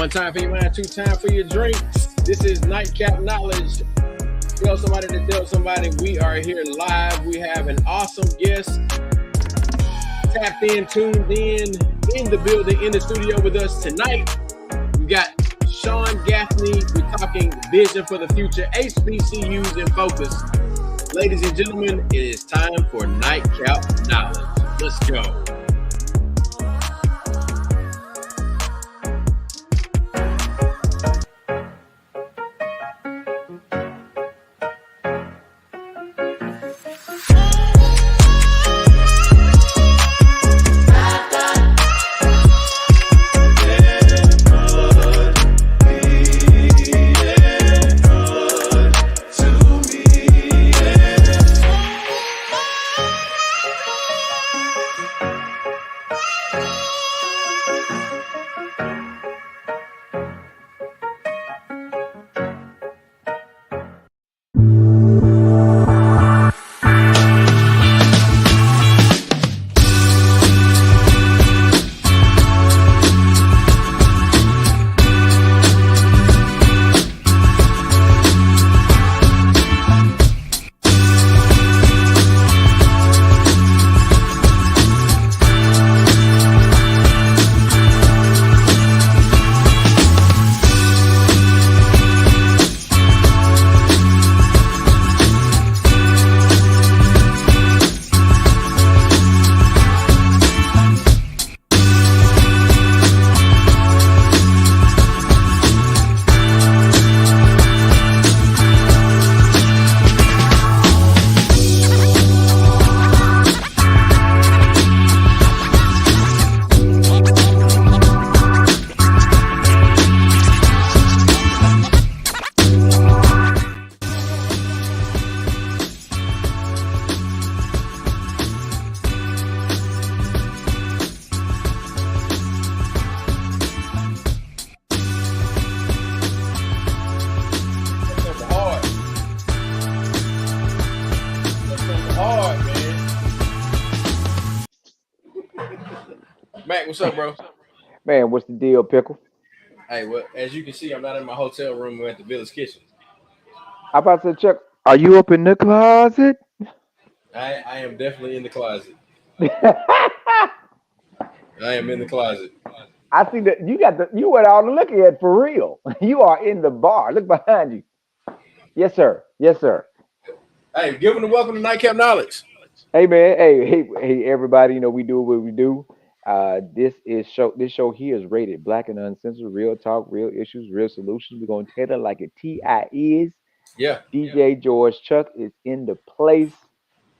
One time for your mind, two time for your drink. This is Nightcap Knowledge. Tell somebody to tell somebody we are here live. We have an awesome guest tapped in, tuned in the building, in the studio with us tonight. We got Shawn Gauthney. We're talking vision for the future, HBCUs in focus. Ladies and gentlemen, it is time for Nightcap Knowledge. Let's go. Mac, what's up, bro? Man, what's the deal, Pickle? Hey, well, as you can see, I'm not in my hotel room. We're at the Village Kitchen. I'm about to check. Are you up in the closet? I am definitely in the closet. I am in the closet. I see that you went out and look at for real. You are in the bar. Look behind you. Yes, sir. Yes, sir. Hey, give them a welcome to Nightcap Knowledge. Hey, man. Hey, everybody. You know we do what we do. This show here is rated Black and Uncensored, real talk, real issues, real solutions. We're gonna tell it like a TI is. Yeah. DJ George Chuck is in the place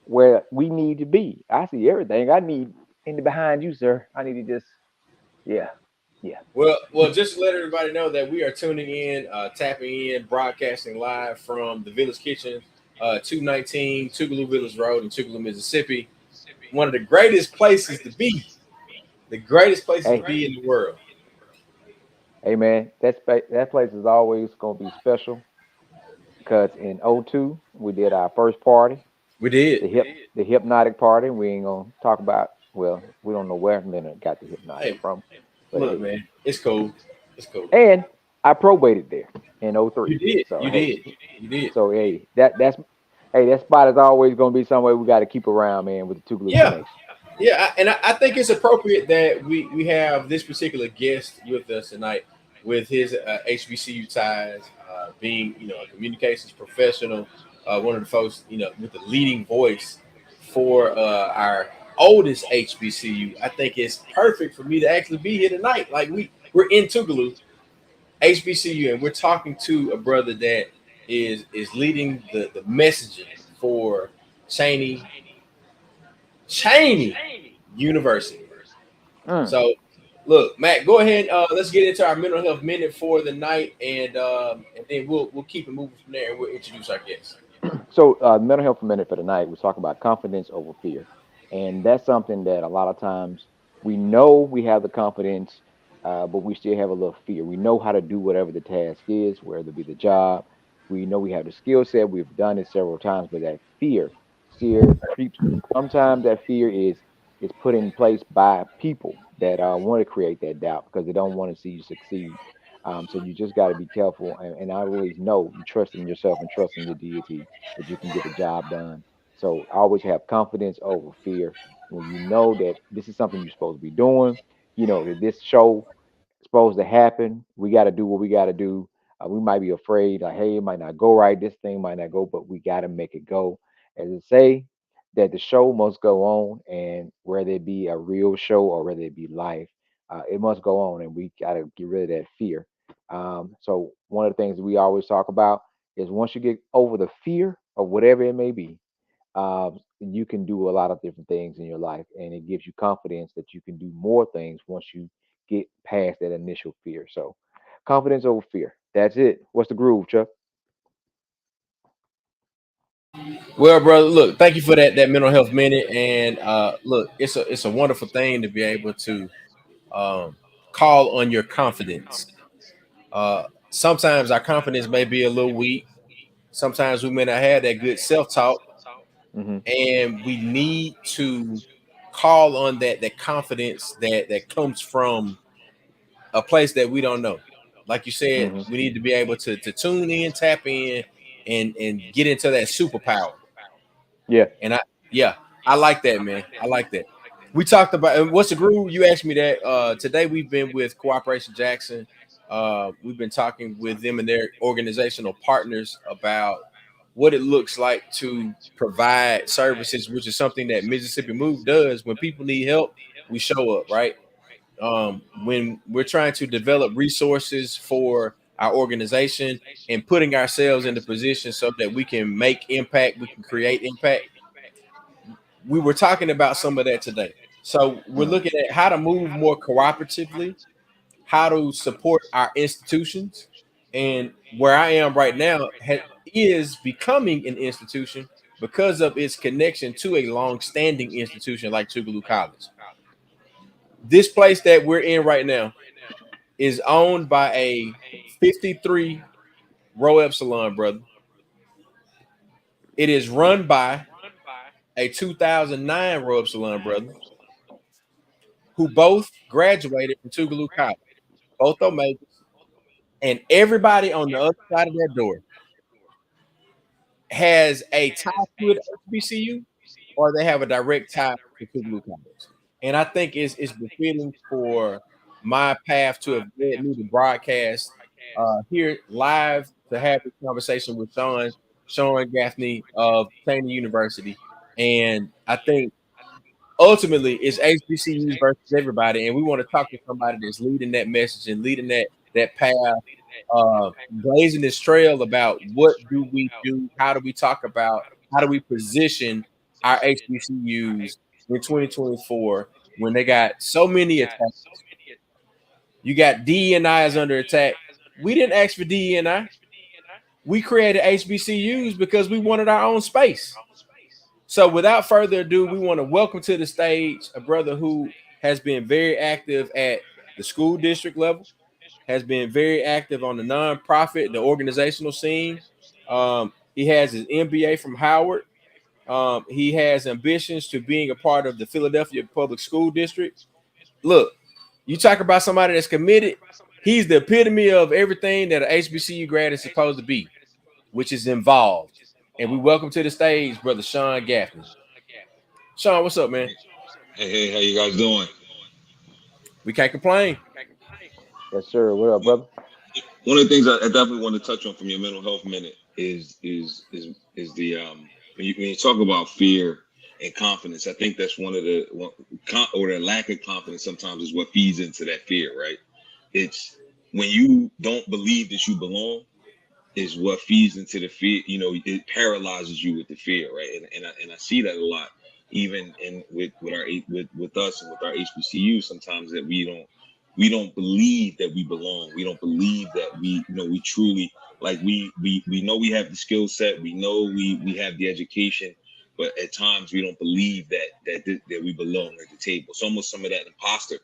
where we need to be. I see everything I need in the behind you, sir. I need to just, yeah. Well, just to let everybody know that we are tuning in, tapping in, broadcasting live from the Village Kitchen, 219 Tougaloo Village Road in Tougaloo, Mississippi. One of the greatest places to be. The greatest place to be in the world. Hey, man, that place is always going to be special because in 2002, we did our first party. We did. The hypnotic party. We ain't going to talk about, well, we don't know where Leonard got the hypnotic from. But look, man, it's cool. It's cool. And I probated there in 2003. You did. So, you did. So, hey, that spot is always going to be somewhere we got to keep around, man, with the Tougaloo connection. Yeah, and I think it's appropriate that we have this particular guest with us tonight with his HBCU ties, being, a communications professional, one of the folks, with the leading voice for our oldest HBCU. I think it's perfect for me to actually be here tonight. Like we're in Tougaloo, HBCU, and we're talking to a brother that is leading the messaging for Cheyney University. So, look, Matt, go ahead. Let's get into our mental health minute for the night, and then we'll keep it moving from there, and we'll introduce our guests. So, mental health minute for the night. We're talking about confidence over fear, and that's something that a lot of times we know we have the confidence, but we still have a little fear. We know how to do whatever the task is, whether it be the job. We know we have the skill set. We've done it several times, but that fear still creeps. Sometimes that fear is put in place by people that want to create that doubt because they don't want to see you succeed. So you just got to be careful, and I always know you trust in yourself and trust in your deity that you can get the job done. So always have confidence over fear. When you know that this is something you're supposed to be doing, you know that this show supposed to happen. We got to do what we got to do. We might be afraid, like, hey, it might not go right. This thing might not go, but we got to make it go. As it say, that the show must go on, and whether it be a real show or whether it be life, it must go on, and we got to get rid of that fear. So one of the things that we always talk about is once you get over the fear of whatever it may be, you can do a lot of different things in your life, and it gives you confidence that you can do more things once you get past that initial fear. So, confidence over fear. That's it. What's the groove, Chuck? Well, brother, look, thank you for that mental health minute. And look, it's a wonderful thing to be able to um, call on your confidence. Sometimes our confidence may be a little weak. Sometimes we may not have that good self talk, Hmm. and we need to call on that confidence that comes from a place that we don't know. Like you said, Hmm. we need to be able to tune in, tap in, and get into that superpower. Yeah. And yeah, I like that, man. I like that. We talked about and what's the groove. You asked me that. Today we've been with Cooperation Jackson. We've been talking with them and their organizational partners about what it looks like to provide services, which is something that Mississippi Move does. When people need help, we show up, right? When we're trying to develop resources for our organization and putting ourselves in the position so that we can make impact, we can create impact. We were talking about some of that today. So we're Mm. looking at how to move more cooperatively, how to support our institutions, and where I am right now is becoming an institution because of its connection to a long-standing institution like Tougaloo College. This place that we're in right now is owned by a 53 Rho Epsilon brother. It is run by a 2009 Rho Epsilon brother who both graduated from Tougaloo College, both are majors, and everybody on the other side of that door has a tie to an HBCU or they have a direct tie to Tougaloo College. And I think it's befitting for my path to have led me to broadcast here live to have this conversation with Shawn Gauthney of Cheyney University. And I think ultimately it's HBCUs versus everybody, and we want to talk to somebody that's leading that message and leading that path, blazing this trail about what do we do, how do we talk about, how do we position our HBCUs in 2024 when they got so many attacks. You got DEI is under attack. We didn't ask for DEI. We created HBCUs because we wanted our own space. So without further ado, we want to welcome to the stage a brother who has been very active at the school district level, has been very active on the nonprofit, the organizational scene. He has his MBA from Howard. He has ambitions to being a part of the Philadelphia Public School District. Look, you talk about somebody that's committed. He's the epitome of everything that an HBCU grad is supposed to be, which is involved. And we welcome to the stage, brother Shawn Gauthney. Shawn, what's up, man? Hey, how you guys doing? We can't complain. Yes, sir. What up, brother? One of the things I definitely want to touch on from your mental health minute is the when you talk about fear and confidence. I think that's one of or the lack of confidence sometimes is what feeds into that fear, right? It's when you don't believe that you belong is what feeds into the fear. It paralyzes you with the fear, right? And I see that a lot, even in with our with us and with our HBCU. Sometimes that we don't believe that we belong. We don't believe that we truly, like, we know we have the skill set. We know we have the education, but at times we don't believe that we belong at the table. It's almost some of that imposter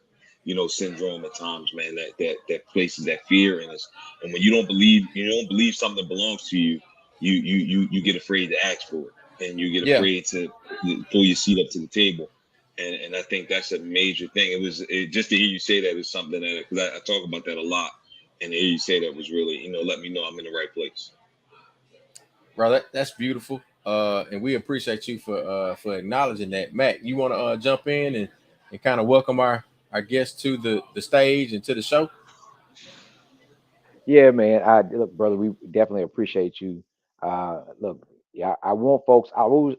syndrome at times, man, that places that fear in us. And when you don't believe something belongs to you, you get afraid to ask for it, and you get Yeah. afraid to pull your seat up to the table. And I think that's a major thing. Just to hear you say that is something that, because I talk about that a lot And to hear you say that was really, let me know I'm in the right place. Bro, that's beautiful. And we appreciate you for acknowledging that. Mac, you want to jump in and kind of welcome our guests to the stage and to the show? Yeah, man. I look, brother. We definitely appreciate you. Look, yeah, I want folks.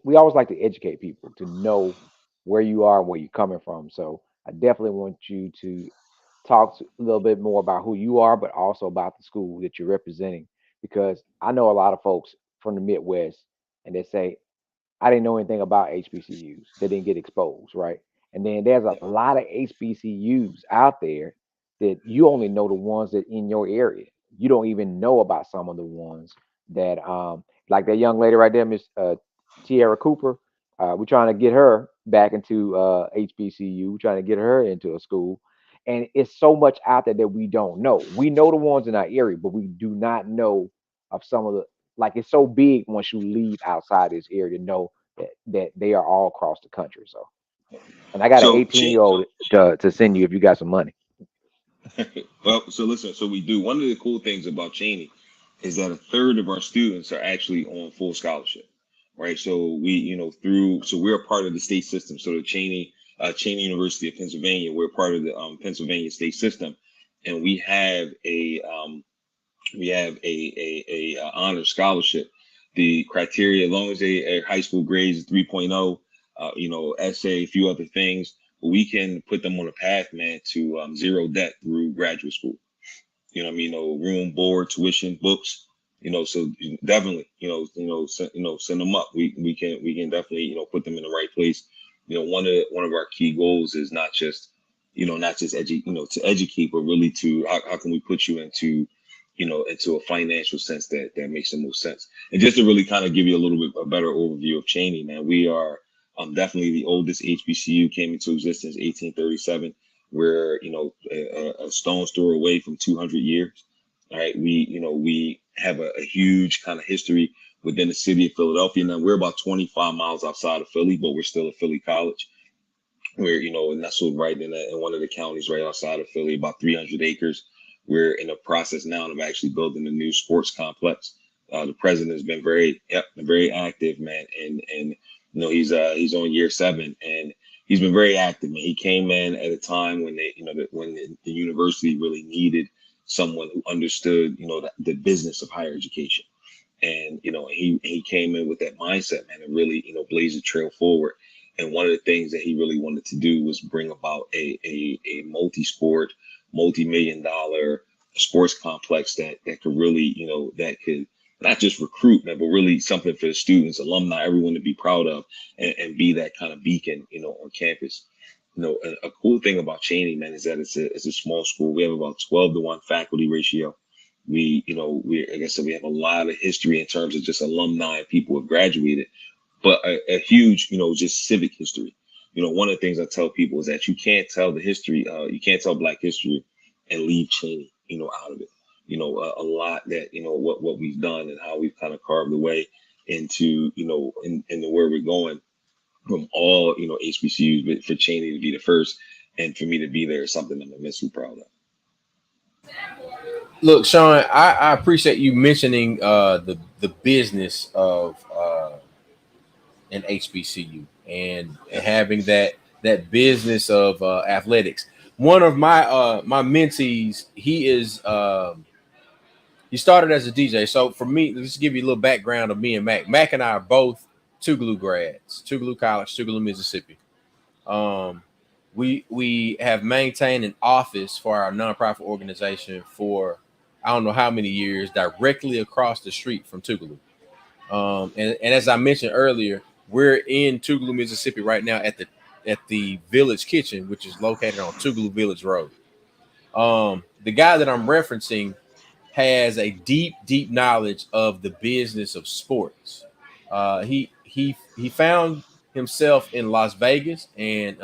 We always like to educate people to know where you are and where you're coming from. So I definitely want you to a little bit more about who you are, but also about the school that you're representing. Because I know a lot of folks from the Midwest, and they say, I didn't know anything about HBCUs. They didn't get exposed, right? And then there's a lot of HBCUs out there that you only know the ones that in your area. You don't even know about some of the ones that, like that young lady right there, Miss Tierra Cooper. We're trying to get her back into HBCU. We're trying to get her into a school, and it's so much out there that we don't know. We know the ones in our area, but we do not know of some of the, like, it's so big once you leave outside this area to know that they are all across the country. So, and I got an So, 18-year-old to send you if you got some money. well, so listen, so we do. One of the cool things about Cheyney is that a third of our students are actually on full scholarship, right? So so we're a part of the state system. So the Cheyney University of Pennsylvania, we're part of the Pennsylvania state system, and we have a honor scholarship. The criteria, as long as a high school grades 3.0, essay, a few other things, we can put them on a path, man, to zero debt through graduate school. You know what I mean? Room, board, tuition, books. So definitely, send them up. We can definitely, put them in the right place. One of our key goals is not just to educate, but really to how can we put you into a financial sense that makes the most sense. And just to really kind of give you a little bit a better overview of Cheyney, man, we are definitely the oldest HBCU, came into existence 1837. We're a stone's throw away from 200 years. All right, we have a huge kind of history within the city of Philadelphia. Now we're about 25 miles outside of Philly, but we're still a Philly college. We're nestled right in one of the counties right outside of Philly, about 300 acres. We're in the process now of actually building a new sports complex. The president has been very active, man, and he's on year 7, and he's been very active. Man, he came in at a time when the university really needed someone who understood the business of higher education. And he came in with that mindset, man, and really blaze a trail forward. And one of the things that he really wanted to do was bring about a multi-sport, multi-million-dollar sports complex that could really that could not just recruit, man, but really something for the students, alumni, everyone to be proud of, and be that kind of beacon on campus. A cool thing about Cheyney, man, is that it's a small school. We have about 12-to-1 faculty ratio. Like I said, we have a lot of history in terms of just alumni and people who have graduated, but a huge, just civic history. One of the things I tell people is that you can't tell the history, you can't tell Black history and leave Cheyney, out of it. A lot that, what we've done and how we've kind of carved the way into, into where we're going from all, HBCUs, but for Cheyney to be the first and for me to be there is something I'm immensely proud of. Look, Shawn, I appreciate you mentioning the business of an HBCU and having that business of athletics. One of my mentees, he started as a DJ. So for me, let's give you a little background of me and Mac. Mac and I are both Tougaloo grads, Tougaloo College, Tougaloo, Mississippi. Um, we have maintained an office for our nonprofit organization for I don't know how many years, directly across the street from Tougaloo. And as I mentioned earlier, we're in Tougaloo, Mississippi right now at the Village Kitchen, which is located on Tougaloo Village Road. The guy that I'm referencing has a deep knowledge of the business of sports. He found himself in Las Vegas, and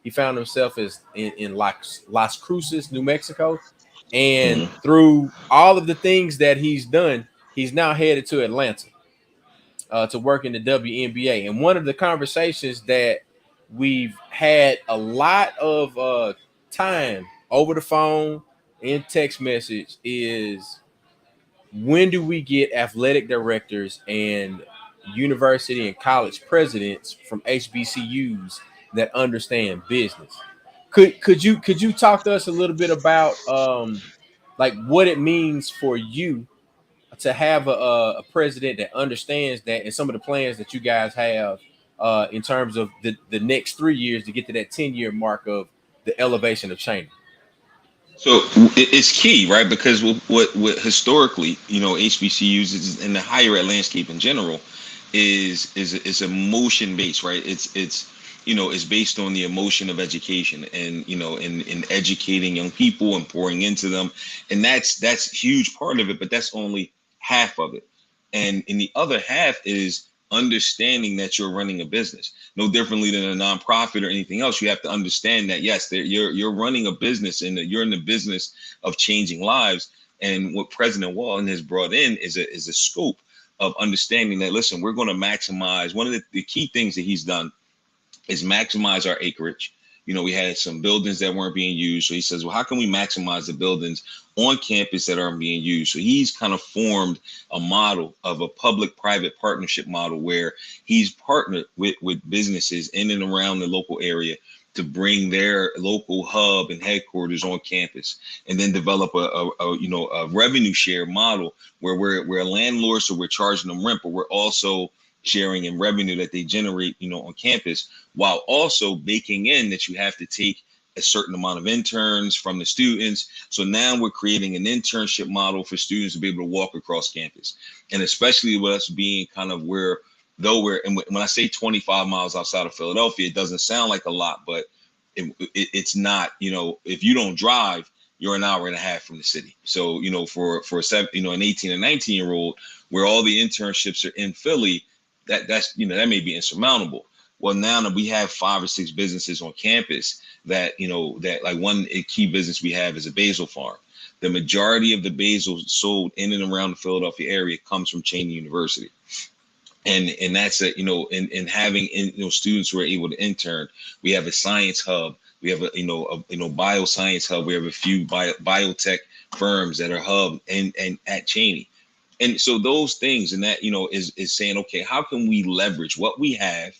he found himself in Las Cruces, New Mexico. And Mhm. through all of the things that he's done, he's now headed to Atlanta to work in the WNBA. And one of the conversations that we've had a lot of time over the phone in text message is, when do we get athletic directors and university and college presidents from HBCUs that understand business? Could you talk to us a little bit about like what it means for you to have a president that understands that, and some of the plans that you guys have in terms of the next 3 years to get to that 10-year mark of the elevation of Cheyney? So it's key, right? Because what historically, HBCUs is in the higher ed landscape in general is emotion based, right? It's based on the emotion of education, and in educating young people and pouring into them, and that's a huge part of it, but that's only half of it. And in the other half is understanding that you're running a business, no differently than a nonprofit or anything else. You have to understand that, yes, you're running a business, and that you're in the business of changing lives. And what President Walton has brought in is a scope of understanding that, listen, we're going to maximize. One of the key things that he's done is maximize our acreage. We had some buildings that weren't being used. So he says, well, how can we maximize the buildings on campus that aren't being used? So he's kind of formed a model of a public-private partnership model where he's partnered with businesses in and around the local area to bring their local hub and headquarters on campus, and then develop a revenue share model where we're landlords, so we're charging them rent, but we're also sharing in revenue that they generate, on campus, while also baking in that you have to take a certain amount of interns from the students. So now we're creating an internship model for students to be able to walk across campus. And especially with us being kind of and when I say 25 miles outside of Philadelphia, it doesn't sound like a lot, but it's not. If you don't drive, you're an hour and a half from the city. So, for an 18 and 19-year-old, where all the internships are in Philly, that may be insurmountable. Well, now that we have 5 or 6 businesses on campus that like one key business we have is a basil farm. The majority of the basil sold in and around the Philadelphia area comes from Cheyney University. And that's and having students who are able to intern. We have a science hub. We have a bioscience hub. We have a few biotech firms that are hubbed and at Cheyney. And so those things, and that, is saying, okay, how can we leverage what we have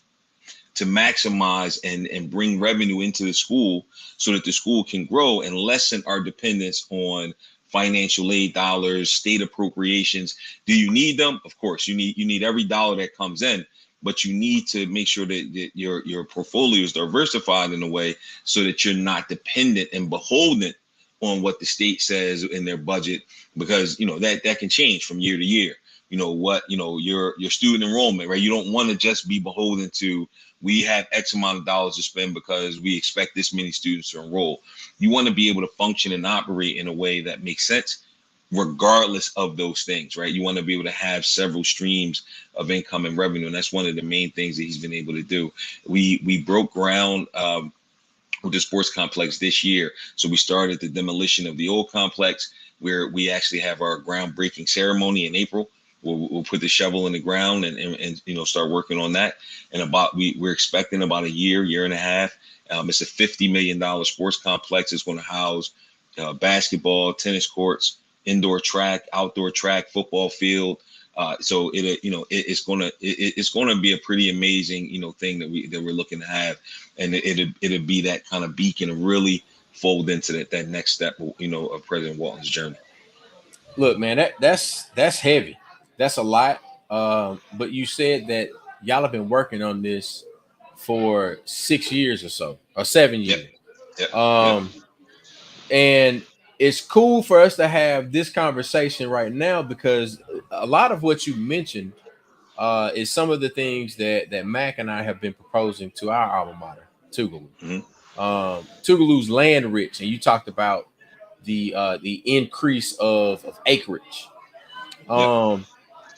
to maximize and bring revenue into the school so that the school can grow and lessen our dependence on financial aid dollars, state appropriations. Do you need them? Of course, you need every dollar that comes in, but you need to make sure that your portfolio is diversified in a way so that you're not dependent and beholden on what the state says in their budget, because that can change from year to year. Your student enrollment, right? You don't want to just be beholden to, we have X amount of dollars to spend because we expect this many students to enroll. You want to be able to function and operate in a way that makes sense regardless of those things, right? You want to be able to have several streams of income and revenue, and that's one of the main things that he's been able to do. We broke ground with the sports complex this year. So we started the demolition of the old complex, where we actually have our groundbreaking ceremony in April. We'll put the shovel in the ground and start working on that. And we're expecting about a year and a half. It's a $50 million sports complex. It's going to house basketball, tennis courts, indoor track, outdoor track, football field. So it's going to be a pretty amazing thing that we're looking to have, and it'll be that kind of beacon and really fold into that next step of President Walton's journey. Look, man, that's heavy. That's a lot. But you said that y'all have been working on this for 6 years or so, or 7 years. Yep. And it's cool for us to have this conversation right now, because a lot of what you mentioned is some of the things that Mac and I have been proposing to our alma mater, Tougaloo. Mm-hmm. Tougaloo's land rich, and you talked about the increase of acreage.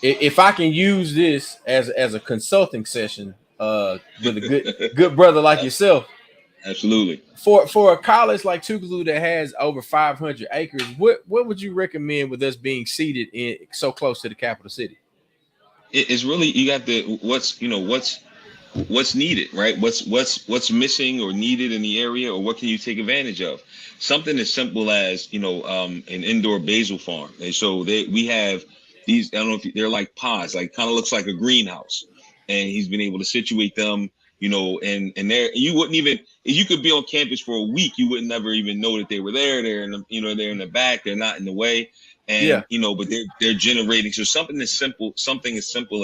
If I can use this as a consulting session with a good brother like yourself. Absolutely. For a college like Tougaloo that has over 500 acres, what would you recommend with us being seated in so close to the capital city? It's really, you got what's what's needed, right? What's missing or needed in the area, or what can you take advantage of? Something as simple as an indoor basil farm. And so we have these. I don't know if they're like pods, like kind of looks like a greenhouse, and he's been able to situate them. And there you wouldn't even, if you could be on campus for a week, you would never even know that they were there. They're in the, they're in the back. They're not in the way, Yeah. and but they're generating. So something as simple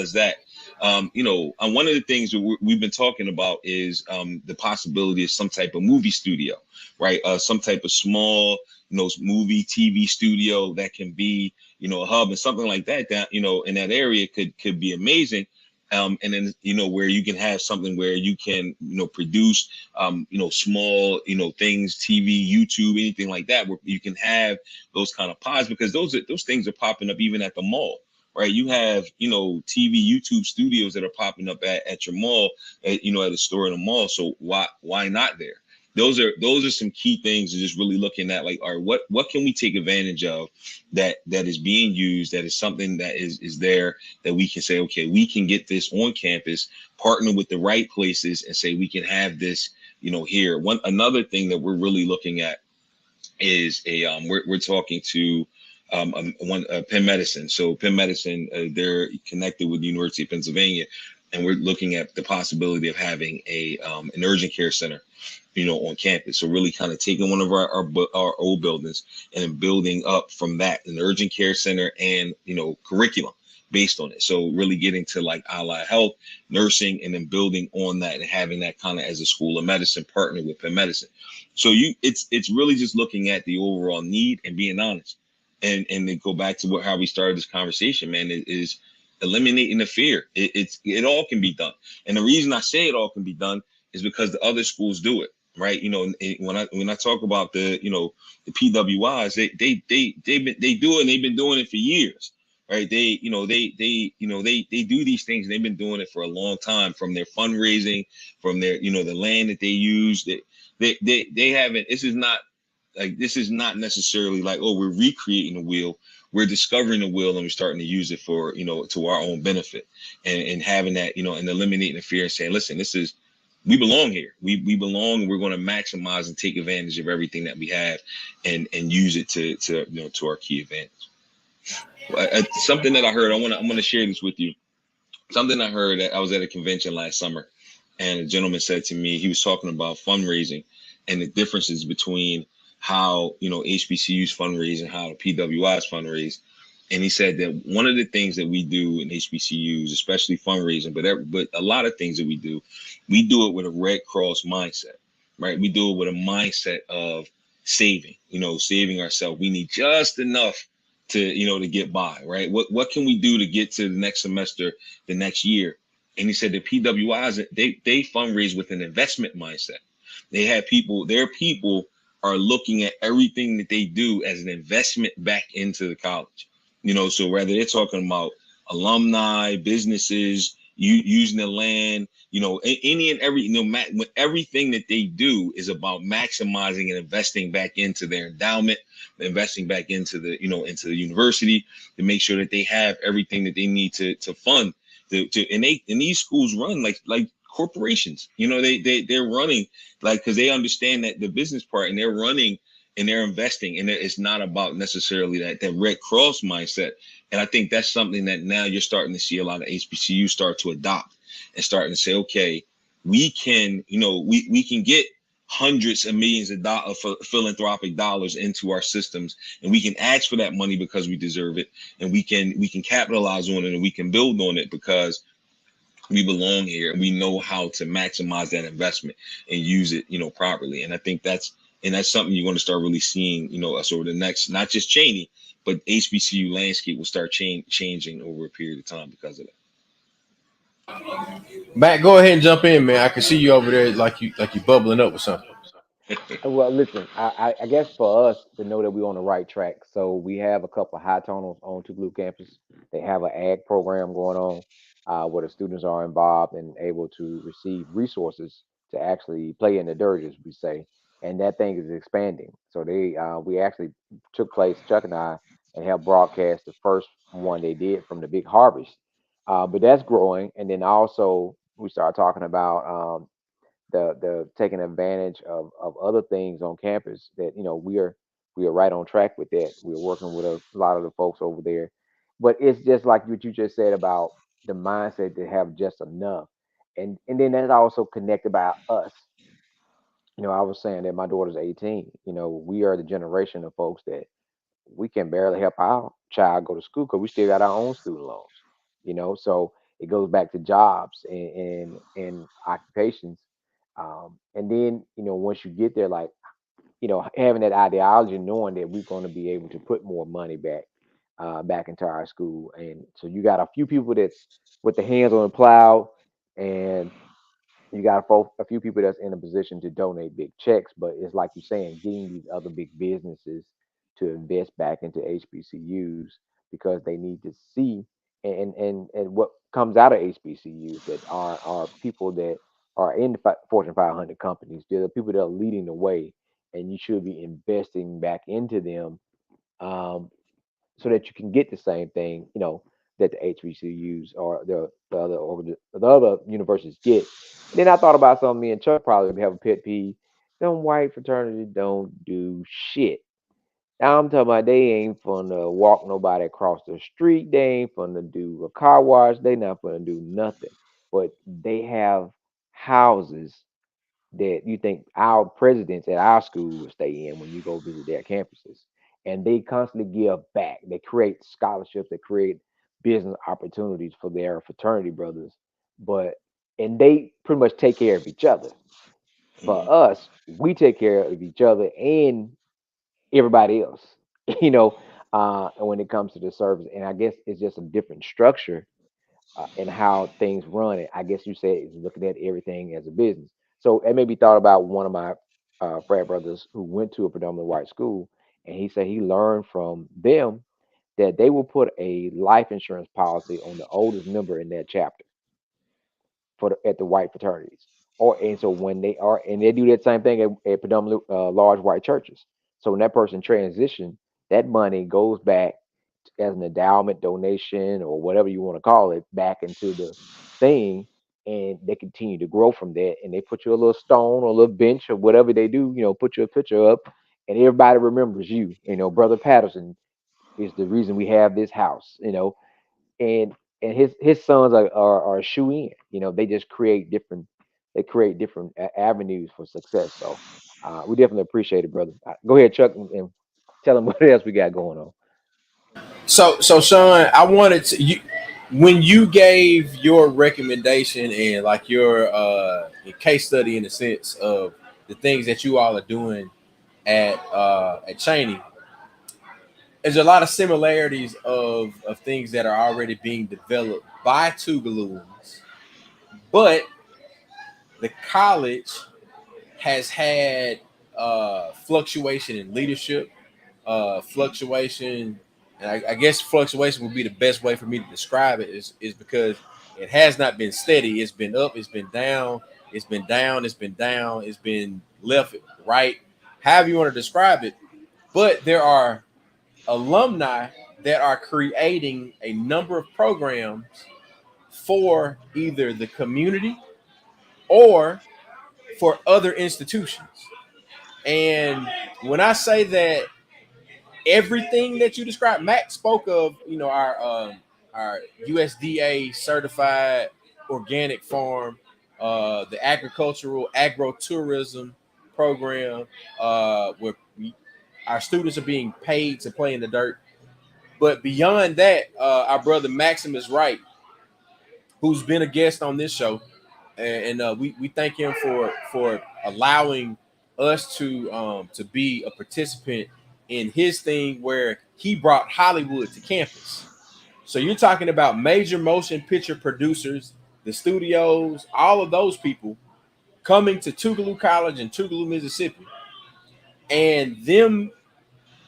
as that. One of the things that we've been talking about is the possibility of some type of movie studio, right? Some type of small, movie TV studio that can be, a hub, and something like that. That in that area could be amazing. And then where you can have something where you can produce small things, TV, YouTube, anything like that, where you can have those kind of pods, because those things are popping up even at the mall. Right, you have TV, YouTube studios that are popping up at your mall, at a store in a mall. So why not there? Those are some key things to just really looking at, like, all right, what can we take advantage of that is being used, that is something that is there, that we can say, okay, we can get this on campus, partner with the right places, and say we can have this here. Another thing that we're really looking at is we're talking to Penn Medicine. So Penn Medicine, they're connected with the University of Pennsylvania, and we're looking at the possibility of having an urgent care center, on campus. So really kind of taking one of our old buildings and then building up from that, an urgent care center and curriculum based on it. So really getting to like allied health, nursing, and then building on that and having that kind of as a school of medicine partner with Penn Medicine. So it's really just looking at the overall need and being honest, and then go back to how we started this conversation, man. It is eliminating the fear. It all can be done, and the reason I say it all can be done is because the other schools do it, right? When I talk about the PWIs, they do it, and they've been doing it for years, right? They do these things. They've been doing it for a long time, from their fundraising, from their the land that they use. They haven't. This is not necessarily like, oh, we're recreating the wheel. We're discovering the wheel, and we're starting to use it for to our own benefit, and having that and eliminating the fear and saying, listen, we belong here. We belong. We're going to maximize and take advantage of everything that we have, and use it to our key advantage. Something that I heard, I'm gonna share this with you. Something I heard, I was at a convention last summer, and a gentleman said to me, he was talking about fundraising and the differences between how HBCUs fundraise and how the PWIs fundraise. And he said that one of the things that we do in HBCUs, especially fundraising, but a lot of things that we do it with a Red Cross mindset, right? We do it with a mindset of saving, saving ourselves. We need just enough to get by, right? What can we do to get to the next semester, the next year? And he said the PWIs, they fundraise with an investment mindset. They have their people are looking at everything that they do as an investment back into the college. So whether they're talking about alumni, businesses, using the land, any and every, everything that they do is about maximizing and investing back into their endowment, investing back into the university, to make sure that they have everything that they need to fund. And these schools run like corporations. They're running because they understand that the business part, and they're running and they're investing, and it's not about necessarily that Red Cross mindset. And I think that's something that now you're starting to see a lot of HBCUs start to adopt, and starting to say, okay, we can get hundreds of millions of dollars for philanthropic dollars into our systems, and we can ask for that money because we deserve it, and we can capitalize on it, and we can build on it because we belong here, and we know how to maximize that investment and use it properly. And I think that's something you're going to start really seeing us over the next, not just Cheyney, but HBCU landscape will start changing over a period of time because of that. Matt, go ahead and jump in, man. I can see you over there like you bubbling up with something. Well, listen, I guess for us to know that we're on the right track, so we have a couple of high toners on Tougaloo campus. They have an ag program going on, where the students are involved and able to receive resources to actually play in the dirt, as we say, and that thing is expanding. So we actually took place, Chuck and I, and helped broadcast the first one they did from the big harvest. But that's growing, and then also We start talking about the taking advantage of other things on campus that we are right on track with that. We're working with a lot of the folks over there, but it's just like what you just said about the mindset to have just enough, and then that's also connected by us. I was saying that my daughter's 18. We are the generation of folks that we can barely help our child go to school because we still got our own student loans. So it goes back to jobs and occupations. And then, once you get there, like, having that ideology, knowing that we're going to be able to put more money back into our school. And so you got a few people that's with the hands on the plow, and you got a few people that's in a position to donate big checks. But it's like you're saying, getting these other big businesses to invest back into HBCUs because they need to see and what comes out of HBCUs that are people that are in the Fortune 500 companies. They're the people that are leading the way, and you should be investing back into them, um, so that you can get the same thing, that the HBCUs or the other universities get. And then I thought about something me and Chuck probably have a pet peeve. Them white fraternities don't do shit. Now I'm talking about they ain't finna walk nobody across the street. They ain't finna do a car wash. They not finna do nothing. But they have houses that you think our presidents at our school will stay in when you go visit their campuses. And they constantly give back. They create scholarships, they create business opportunities for their fraternity brothers. But and they pretty much take care of each other. For Mhm. us, we take care of each other and everybody else, you know, when it comes to the service. And I guess it's just a different structure and how things run. And I guess you said is looking at everything as a business. So it made me thought about one of my frat brothers who went to a predominantly white school, and he said he learned from them that they will put a life insurance policy on the oldest member in their chapter at the white fraternities. And so when they are, and they do that same thing at predominantly large white churches. So when that person transition, that money goes back as an endowment donation or whatever you want to call it back into the thing, and they continue to grow from that. And they put you a little stone or a little bench or whatever they do, put your picture up, and everybody remembers you. Brother Patterson is the reason we have this house. And his sons are a shoe in. They just create different avenues for success. So we definitely appreciate it, brother. Go ahead, Chuck, and tell them what else we got going on. So Sean, I wanted to you when you gave your recommendation and like your case study in the sense of the things that you all are doing at Cheyney. There's a lot of similarities of things that are already being developed by Tougalooans, but the college has had fluctuation in leadership, fluctuation, and I guess fluctuation would be the best way for me to describe it is because it has not been steady. It's been up, it's been down, it's been down, it's been down, it's been left, right, however you want to describe it. But there are alumni that are creating a number of programs for either the community or for other institutions. And when I say that everything that you described, Matt spoke of, our USDA certified organic farm, the agricultural agro-tourism program, where our students are being paid to play in the dirt. But beyond that, our brother Maximus Wright, who's been a guest on this show, and we thank him for allowing us to be a participant in his thing where he brought Hollywood to campus. So you're talking about major motion picture producers, the studios, all of those people coming to Tougaloo College in Tougaloo, Mississippi, and them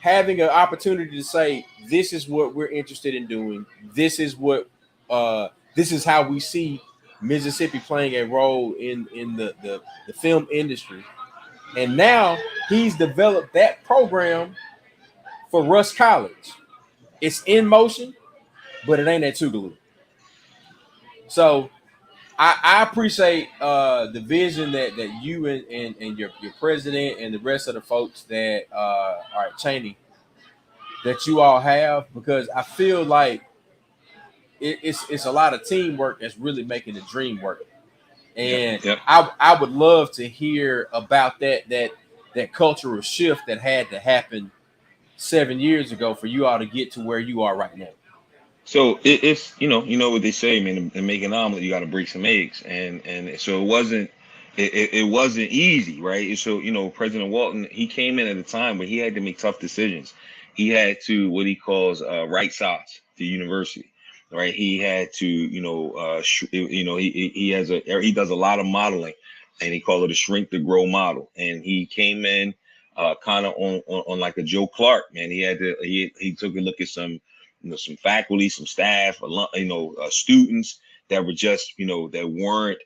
having an opportunity to say, this is what we're interested in doing. This is how we see Mississippi playing a role in the film industry. And now he's developed that program for Russ College. It's in motion, but it ain't at Tougaloo. So I appreciate the vision that you and your president and the rest of the folks that are at Cheyney that you all have, because I feel like it's a lot of teamwork that's really making the dream work. And Yep. I would love to hear about that cultural shift that had to happen 7 years ago for you all to get to where you are right now. So it's you know what they say, man. To make an omelet, you got to break some eggs, and so it wasn't easy, right? So President Walton, he came in at a time where he had to make tough decisions. He had to what he calls right size the university, right? He had to he does a lot of modeling, and he called it a shrink to grow model, and he came in kind of on like a Joe Clark, man. He took a look at some faculty, some staff, students that were just, that weren't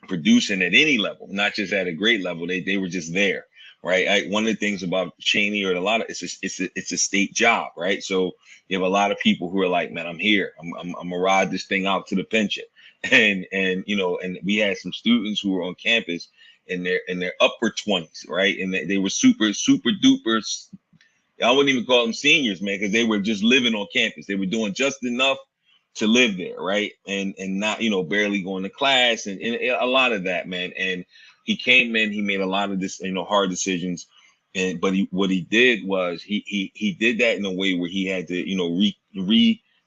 producing at any level, not just at a great level. They were just there, right? One of the things about Cheyney, or it's a state job, right? So you have a lot of people who are like, man, I'm here. I'm gonna ride this thing out to the pension, and we had some students who were on campus in their upper 20s, right? And they were super duper. I wouldn't even call them seniors, man, because they were just living on campus. They were doing just enough to live there, right? And not, barely going to class and a lot of that, man. And he came in, he made a lot of this, hard decisions. But what he did was he did that in a way where he had to,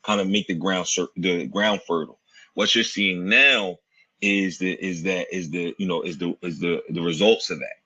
kind of make the ground fertile. What you're seeing now is the results of that.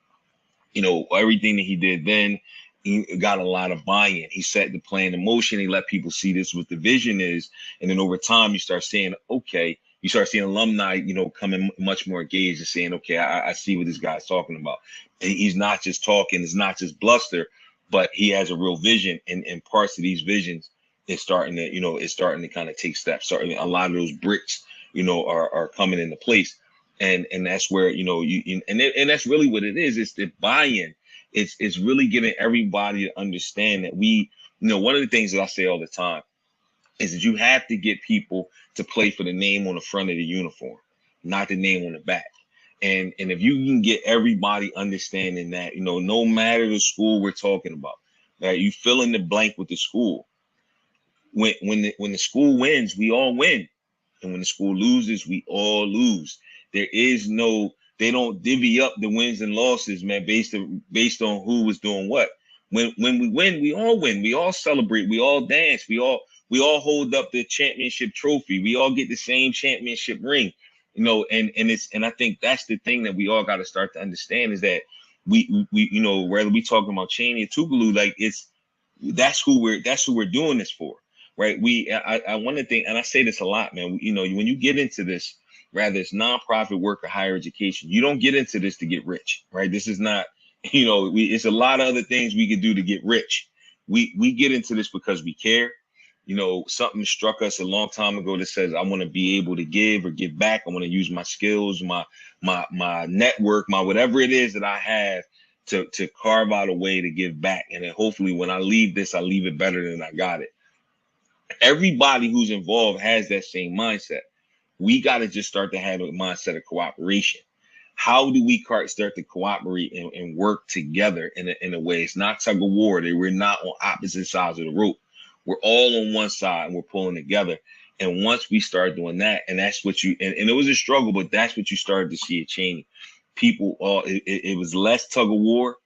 Everything that he did then. He got a lot of buy-in. He set the plan in motion. He let people see this, what the vision is. And then over time, you start saying, okay, you start seeing alumni, coming much more engaged and saying, okay, I see what this guy's talking about. And he's not just talking, it's not just bluster, but he has a real vision. And parts of these visions is starting to kind of take steps. Starting, a lot of those bricks, are coming into place. And that's where, and that's really what it is. It's the buy-in. It's really getting everybody to understand that one of the things that I say all the time is that you have to get people to play for the name on the front of the uniform, not the name on the back. And if you can get everybody understanding that, no matter the school we're talking about, that you fill in the blank with the school. When the school wins, we all win. And when the school loses, we all lose. There is no, they don't divvy up the wins and losses, man, based on who was doing what. When we win, we all win. We all celebrate. We all dance. We all hold up the championship trophy. We all get the same championship ring, and I think that's the thing that we all got to start to understand is that we whether we talking about Cheyney or Tougaloo, like that's who we're doing this for, right? I want to think, and I say this a lot, man. When you get into this, rather it's nonprofit work or higher education, you don't get into this to get rich, right? This is not, it's a lot of other things we could do to get rich. We get into this because we care. Something struck us a long time ago that says I want to be able to give or give back. I want to use my skills, my network, my whatever it is that I have to carve out a way to give back. And then hopefully when I leave this, I leave it better than I got it. Everybody who's involved has that same mindset. We got to just start to have a mindset of cooperation. How do we start to cooperate and work together in a way? It's not tug of war. We're not on opposite sides of the rope. We're all on one side and we're pulling together. And once we start doing that, and that's what and it was a struggle, but that's what you started to see at Cheyney. People, it was less tug of war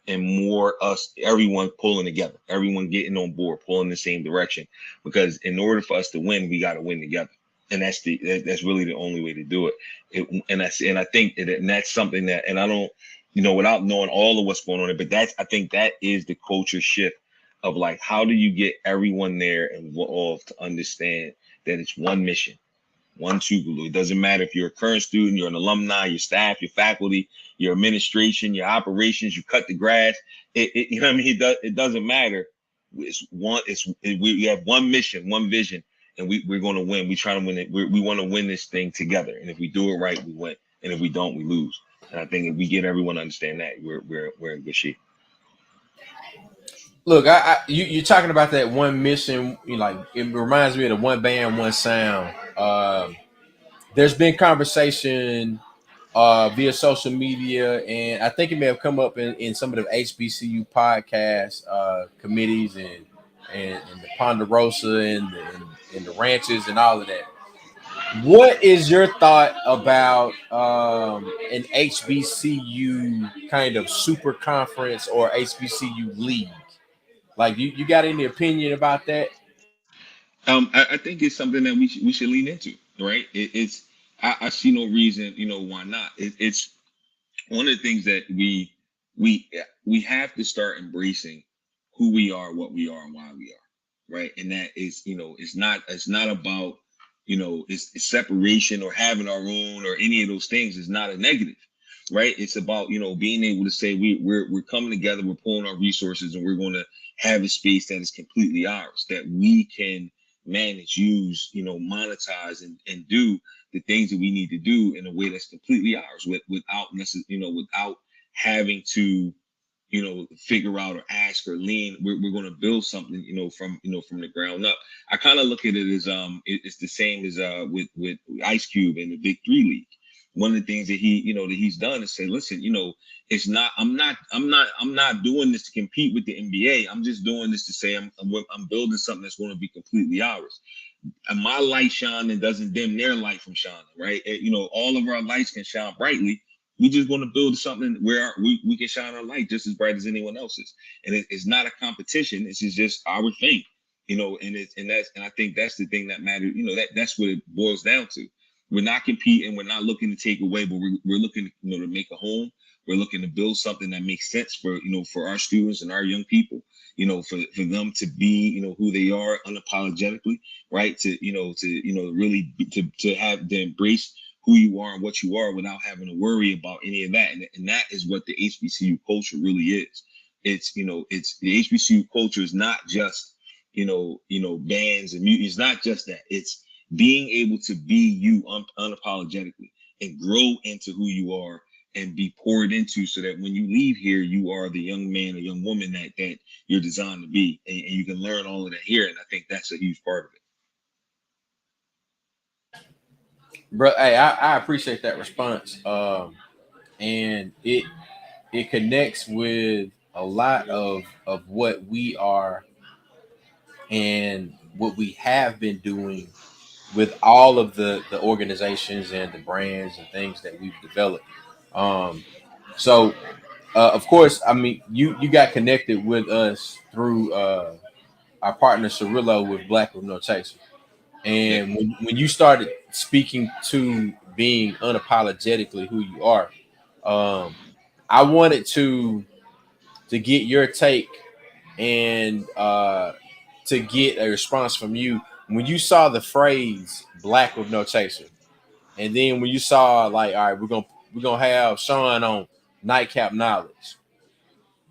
and more everyone pulling together, everyone getting on board, pulling the same direction. Because in order for us to win, we got to win together. And that's really the only way to do it. And I think that's something that, and I don't, without knowing all of what's going on, but I think that is the culture shift of like, how do you get everyone there involved to understand that it's one mission, one Tougaloo. It doesn't matter if you're a current student, you're an alumni, your staff, your faculty, your administration, your operations, you cut the grass. It doesn't matter. We have one mission, one vision. And we're going to win. We try to win it. We want to win this thing together. And if we do it right, we win. And if we don't, we lose. And I think if we get everyone to understand that, we're in good shape. Look, you're talking about that one mission. It reminds me of the one band, one sound. there's been conversation via social media, and I think it may have come up in some of the HBCU podcast committees and the Ponderosa and the ranches and all of that. What is your thought about an HBCU kind of super conference or HBCU league? Like, you got any opinion about that? I think it's something that we should lean into, right? I see no reason, why not. It's one of the things that we we have to start embracing who we are, what we are, and why we are, right? And that is, it's not about, it's separation or having our own or any of those things is not a negative, right? It's about, being able to say we're coming together, we're pulling our resources, and we're going to have a space that is completely ours, that we can manage, use, monetize, and do the things that we need to do in a way that's completely ours, without necessarily, without having to, figure out or ask or lean. We're going to build something, from the ground up. I kind of look at it as it's the same as with Ice Cube and the Big Three League. One of the things that he's done is say, listen, it's not, I'm not doing this to compete with the NBA. I'm just doing this to say I'm building something that's going to be completely ours. And my light shine and doesn't dim their light from shining, right? All of our lights can shine brightly. We just want to build something where we can shine our light just as bright as anyone else's. And it's not a competition. This is just our thing, and I think that's the thing that matters. That's what it boils down to. We're not competing. We're not looking to take away, but we're looking, to make a home. We're looking to build something that makes sense for our students and our young people, for them to be, who they are unapologetically, right? Really to have to embrace who you are and what you are without having to worry about any of that. And that is what the HBCU culture really is. It's the HBCU culture is not just, bands and music. It's not just that. It's being able to be you unapologetically and grow into who you are and be poured into, so that when you leave here, you are the young man or young woman that you're designed to be. And you can learn all of that here. And I think that's a huge part of it. Bro, hey, I appreciate that response. And it connects with a lot of what we are and what we have been doing with all of the organizations and the brands and things that we've developed. Um, so of course, I mean, you got connected with us through our partner Cirillo with Black with No Chaser. Yeah. And when you started speaking to being unapologetically who you are, um, I wanted to get your take and to get a response from you when you saw the phrase "Black with No Chaser," and then when you saw like, all right, we're gonna have Shawn on Nightcap Knowledge.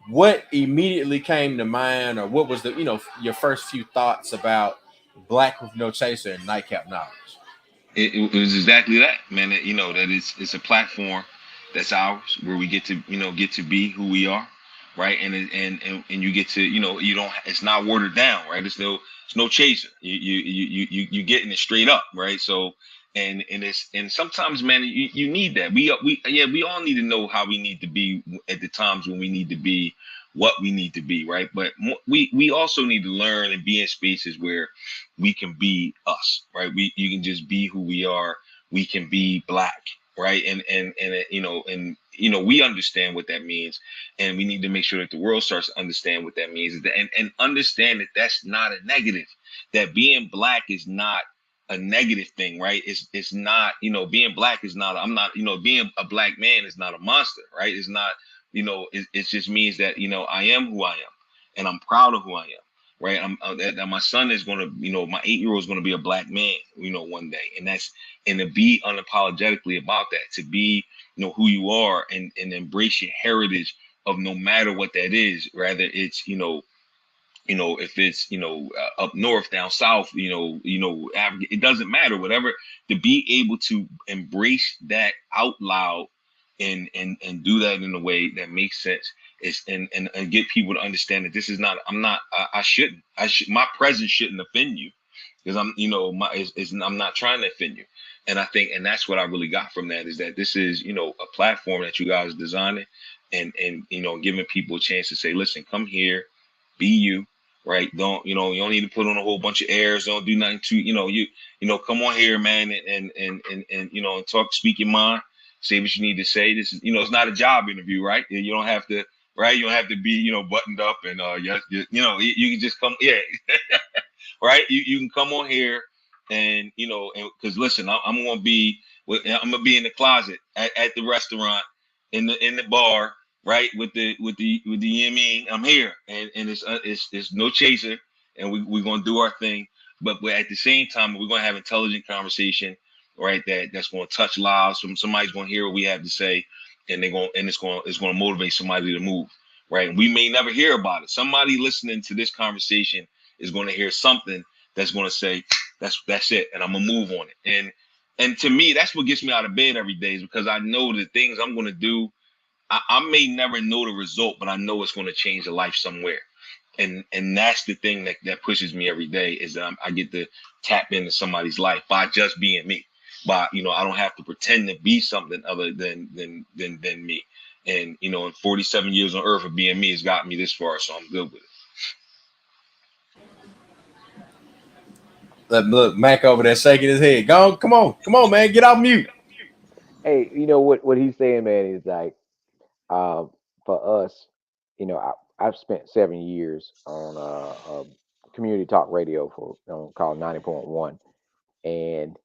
What immediately came to mind, or what was your first few thoughts about Black with No Chaser and Nightcap Knowledge? It was exactly that, man. That, that it's a platform that's ours, where we get to be who we are, right? And you get to, you don't, it's not watered down, right? It's no chaser. You getting it straight up, right? So and sometimes, man, you need that. We all need to know how we need to be at the times when we need to be what we need to be, right? But we also need to learn and be in spaces where we can be us, right? You can just be who we are. We can be Black, right? And we understand what that means, and we need to make sure that the world starts to understand what that means, and understand that that's not a negative. That being Black is not a negative thing, right? It's not, being Black is not. I'm not, being a Black man is not a monster, right? It's not, it just means that I am who I am, and I'm proud of who I am. Right, that my son is going to, my 8-year-old is going to be a Black man, one day, and to be unapologetically about that, to be, who you are, and embrace your heritage of no matter what that is, rather it's, if it's, up north, down south, Africa, it doesn't matter, whatever, to be able to embrace that out loud and do that in a way that makes sense is and get people to understand that this is not, I shouldn't, my presence shouldn't offend you. because I'm, you know, I'm not trying to offend you. And I think, and that's what I really got from that, is that this is, you know, a platform that you guys designing, and you know, giving people a chance to say, listen, come here, be you, right? Don't, you know, you don't need to put on a whole bunch of airs. Don't do nothing to, you know, come on here, man, and you know, and talk, speak your mind, say what you need to say. This is, you know, it's not a job interview, right? You don't have to, right? You don't have to be, you know, buttoned up and yes, you know, you can just come, yeah, right? You can come on here, and you know, and because listen, I'm gonna be, I'm gonna be in the closet at the restaurant, in the bar, right, with the you know what I mean, I'm here, and it's no chaser, and we're gonna do our thing, but at the same time we're gonna have intelligent conversation, right? That's gonna touch lives. Somebody's gonna hear what we have to say, and it's gonna motivate somebody to move, right? And we may never hear about it. Somebody listening to this conversation is going to hear something that's going to say, that's it, and I'm gonna move on it. And to me, that's what gets me out of bed every day, is because I know the things I'm going to do. I may never know the result, but I know it's going to change a life somewhere. And that's the thing that pushes me every day, is that I get to tap into somebody's life by just being me. By, you know, I don't have to pretend to be something other than me. And you know, in 47 years on earth of being me has gotten me this far, so I'm good with it. Look, Mac over there shaking his head. Go, come on, man, get off mute. Hey, you know what he's saying, man, is like, uh, for us, you know, I've spent 7 years on community talk radio for, called 90.1, and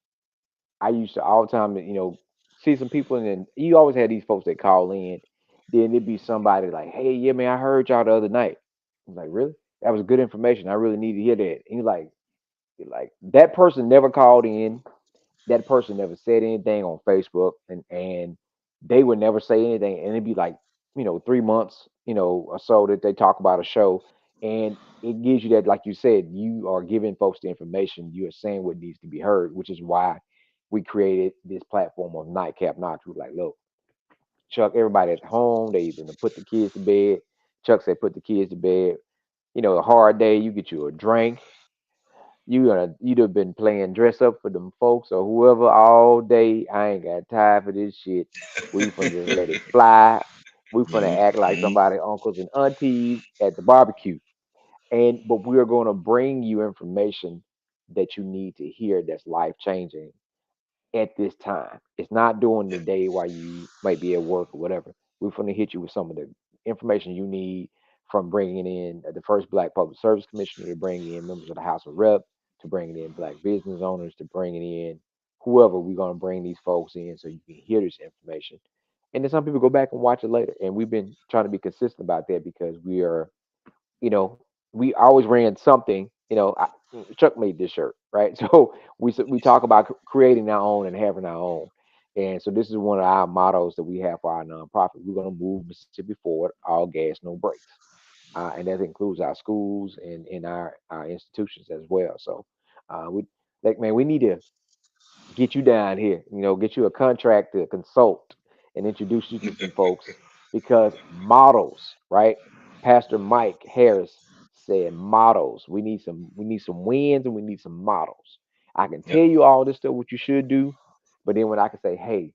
I used to all the time, you know, see some people, and then you always had these folks that call in. Then it'd be somebody like, "Hey, yeah, man, I heard y'all the other night." I was like, "Really? That was good information. I really need to hear that." And you're like, that person never called in. That person never said anything on Facebook, and they would never say anything. And it'd be like, 3 months, or so that they talk about a show, and it gives you that, like you said, you are giving folks the information. You are saying what needs to be heard, which is why we created this platform of Nightcap Notch. We're like, look, Chuck, everybody at home, they even put the kids to bed. Chuck said, put the kids to bed. A hard day, you get you a drink. You'd have been playing dress up for them folks or whoever all day. I ain't got time for this shit. We finna just let it fly. We finna act like Mm-hmm. somebody uncles and aunties at the barbecue. But we are gonna bring you information that you need to hear that's life changing at this time. It's not during the day while you might be at work or whatever. We're going to hit you with some of the information you need, from bringing in the first Black Public Service Commissioner, to bringing in members of the House of Rep, to bringing in Black business owners, to bringing in whoever. We're going to bring these folks in so you can hear this information. And then some people go back and watch it later. And we've been trying to be consistent about that, because we are, you know, we always ran something. Chuck made this shirt, right? So we talk about creating our own and having our own, and so this is one of our mottos that we have for our nonprofit. We're going to move Mississippi forward, all gas, no brakes, and that includes our schools and in our institutions as well. So, we like, man, we need to get you down here, get you a contract to consult and introduce you to some folks, because models, right? Pastor Mike Harris said models. We need some wins, and we need some models. I can tell Yep. you all this stuff what you should do, but then when I can say, hey,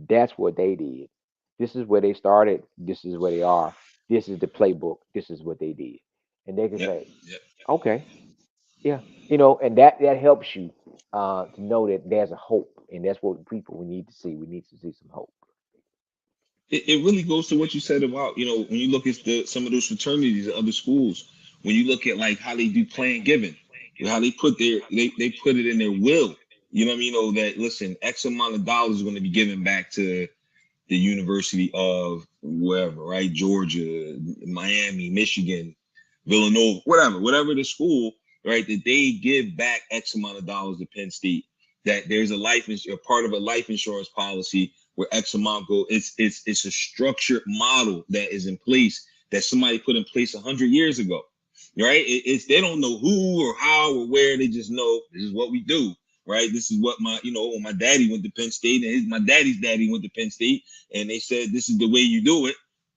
that's what they did. This is where they started. This is where they are. This is the playbook. This is what they did. And they can Yep. say, Yep. okay, yeah, and that helps you to know that there's a hope, and that's what people we need to see. We need to see some hope. It really goes to what you said about, when you look at some of those fraternities at other schools, when you look at like how they do plan giving, how they put it in their will. You know what I mean? That, listen, X amount of dollars is going to be given back to the University of wherever, right? Georgia, Miami, Michigan, Villanova, whatever the school, right? That they give back X amount of dollars to Penn State. That there's a part of a life insurance policy where X amount go. It's a structured model that is in place, that somebody put in place 100 years ago, right? They don't know who or how or where. They just know this is what we do, right? This is what when my daddy went to Penn State, and my daddy's daddy went to Penn State, and they said this is the way you do it.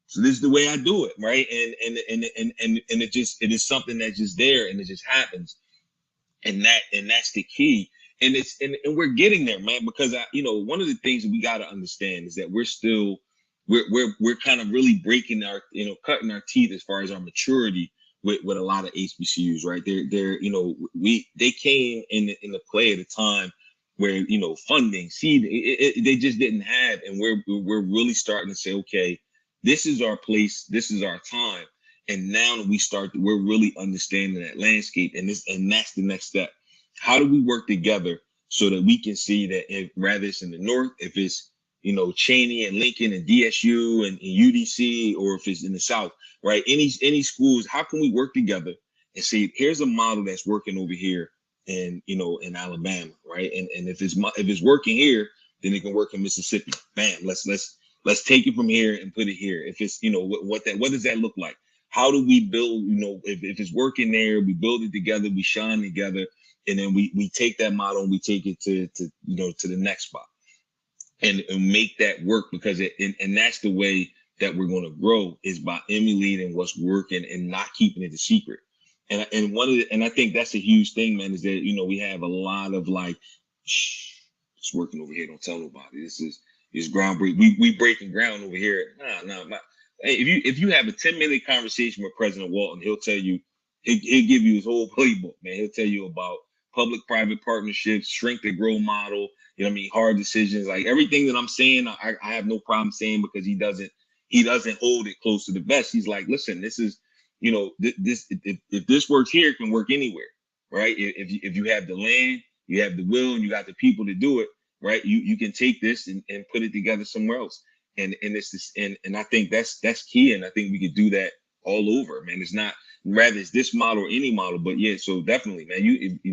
So this is the way I do it, right? And it is something that's just there, and it just happens. And that's the key. And we're getting there, man, because one of the things that we got to understand is that we're kind of really breaking our, cutting our teeth as far as our maturity with a lot of HBCUs, right? They came in the play at a time where, funding, seed, they just didn't have, and we're really starting to say, okay, this is our place, this is our time. And now that we're really understanding that landscape, and that's the next step. How do we work together so that we can see that whether it's in the North, if it's, Cheyney and Lincoln and DSU and UDC, or if it's in the South, right? Any schools, how can we work together and say, here's a model that's working over here in Alabama, right? And if it's working here, then it can work in Mississippi. Bam, let's take it from here and put it here. If it's, what does that look like? How do we build, if it's working there, we build it together, we shine together, and then we take that model and we take it to the next spot and make that work, because and that's the way that we're going to grow, is by emulating what's working and not keeping it a secret. And I think that's a huge thing, man, is that, we have a lot of like, shh, it's working over here, don't tell nobody. This is groundbreaking. We breaking ground over here. Nah. Hey, if you have a 10-minute conversation with President Walton, he'll tell you, he'll give you his whole playbook, man. He'll tell you about public-private partnerships, shrink to grow model, hard decisions, like everything that I'm saying, I have no problem saying, because he doesn't hold it close to the vest. He's like, listen, this is, if this works here, it can work anywhere, right? If you have the land, you have the will, and you got the people to do it, right? You can take this and put it together somewhere else. And it's this, and I think that's key. And I think we could do that all over, man. It's not rather it's this model or any model, but yeah, so definitely, man,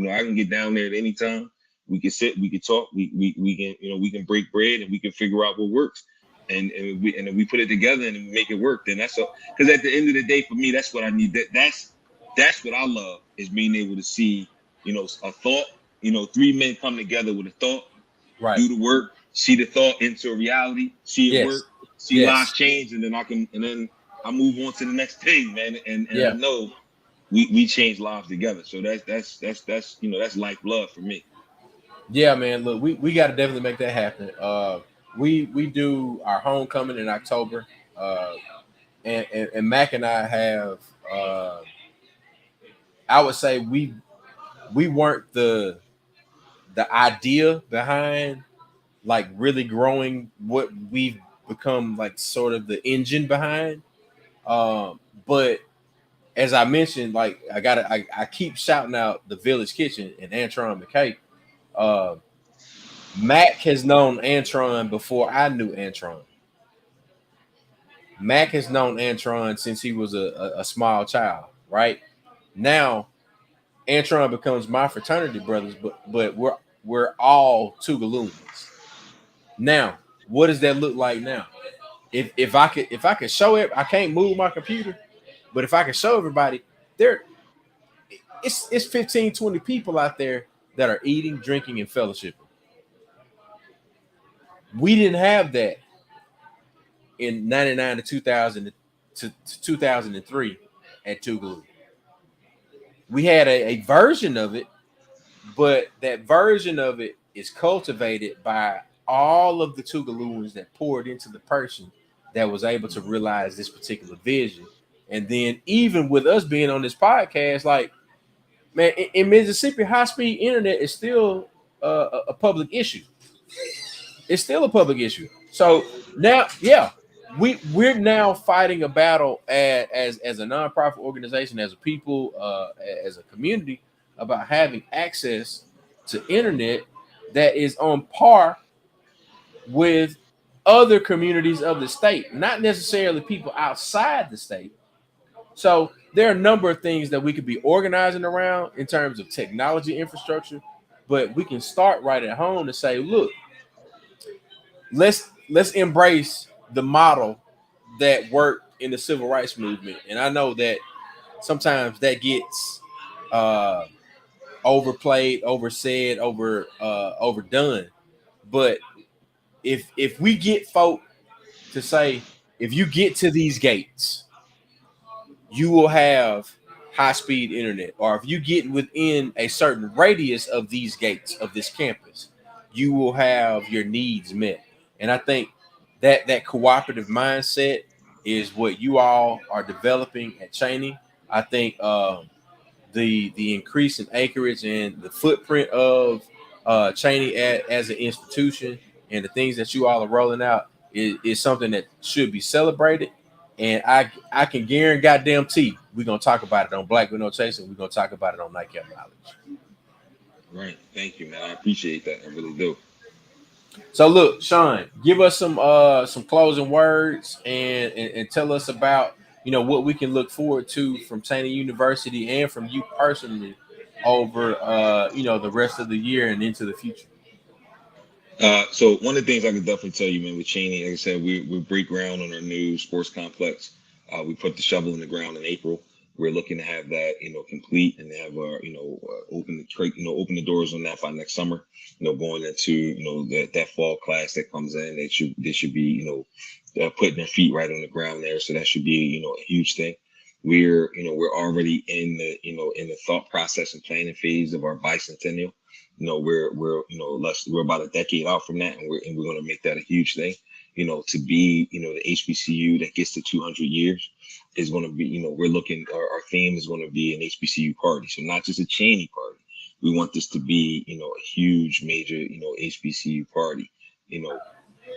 I can get down there at any time. We can sit, we can talk, we can, we can break bread, and we can figure out what works. And then we put it together and we make it work. Then that's all, because at the end of the day, for me, that's what I need. That's what I love, is being able to see, a thought, 3 men come together with a thought, right, do the work, see the thought into a reality, see it work, see lives change, and then I move on to the next thing, man. And I know we change lives together. So that's lifeblood for me. Yeah, man. Look, we got to definitely make that happen. We do our homecoming in October, and Mac and I have. I would say we weren't the idea behind like really growing what we've become, like sort of the engine behind. But as I mentioned, like I keep shouting out the Village Kitchen and Antron McKay. Mac has known Antron before I knew Antron. Mac has known Antron since he was a small child, right? Now Antron becomes my fraternity brothers, but we're all Tougalooans. Now, what does that look like now? If I could show it, I can't move my computer, but if I could show everybody, it's 15, 20 people out there that are eating, drinking, and fellowshipping. We didn't have that in 99 to 2000 to 2003 at Tougaloo. We had a version of it, but that version of it is cultivated by all of the Tougalooans that poured into the person that was able to realize this particular vision. And then even with us being on this podcast, like, man, in Mississippi, high-speed internet is still a public issue. It's still a public issue. So now, we're now fighting a battle as a nonprofit organization, as a people, as a community, about having access to internet that is on par with other communities of the state, not necessarily people outside the state. So there are a number of things that we could be organizing around in terms of technology infrastructure, but we can start right at home to say, look, let's embrace the model that worked in the civil rights movement. And I know that sometimes that gets overplayed, oversaid, overdone. But if we get folk to say, if you get to these gates, you will have high speed internet, or if you get within a certain radius of these gates of this campus, you will have your needs met. And I think that cooperative mindset is what you all are developing at Cheyney. I think the increase in acreage and the footprint of Cheyney as an institution and the things that you all are rolling out is something that should be celebrated. And I can guarantee goddamn we're gonna talk about it on Black with No Chasing. We're gonna talk about it on Nightcap Knowledge. Right. Thank you, man. I appreciate that. I really do. So look, Shawn, give us some closing words and tell us about what we can look forward to from Cheyney University and from you personally over the rest of the year and into the future. So one of the things I can definitely tell you, man, with Cheyney, like I said, we break ground on our new sports complex. We put the shovel in the ground in April. We're looking to have that, complete and have our, open the doors on that by next summer. Going into, that fall class that comes in, they should be, putting their feet right on the ground there. So that should be, a huge thing. We're already in the thought process and planning phase of our bicentennial. We're about a decade out from that, and we're going to make that a huge thing. To be the HBCU that gets to 200 years is going to be, we're looking, our theme is going to be an HBCU party. So not just a Cheyney party. We want this to be, a huge major, HBCU party.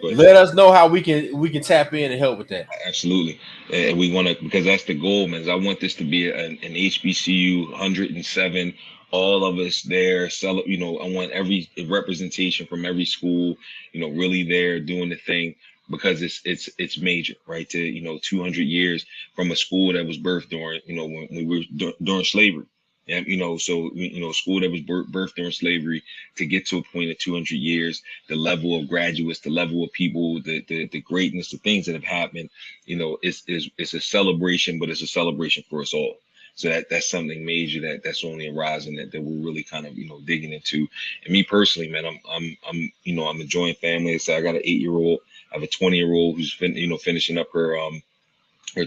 But Let us know how we can tap in and help with that. absolutely, and we want to, because that's the goal, man. Is I want this to be an HBCU 107. All of us there, I want every representation from every school, really there doing the thing, because it's major, right? To 200 years from a school that was birthed during when we were during slavery. Yeah, so school that was birthed during slavery, to get to a point of 200 years, the level of graduates, the level of people, the greatness, the things that have happened, it's a celebration, but it's a celebration for us all. So that's something major that's on the horizon that we're really kind of digging into. And me personally, man, I'm enjoying family. So I got an 8-year-old, I have a 20-year-old who's finishing up her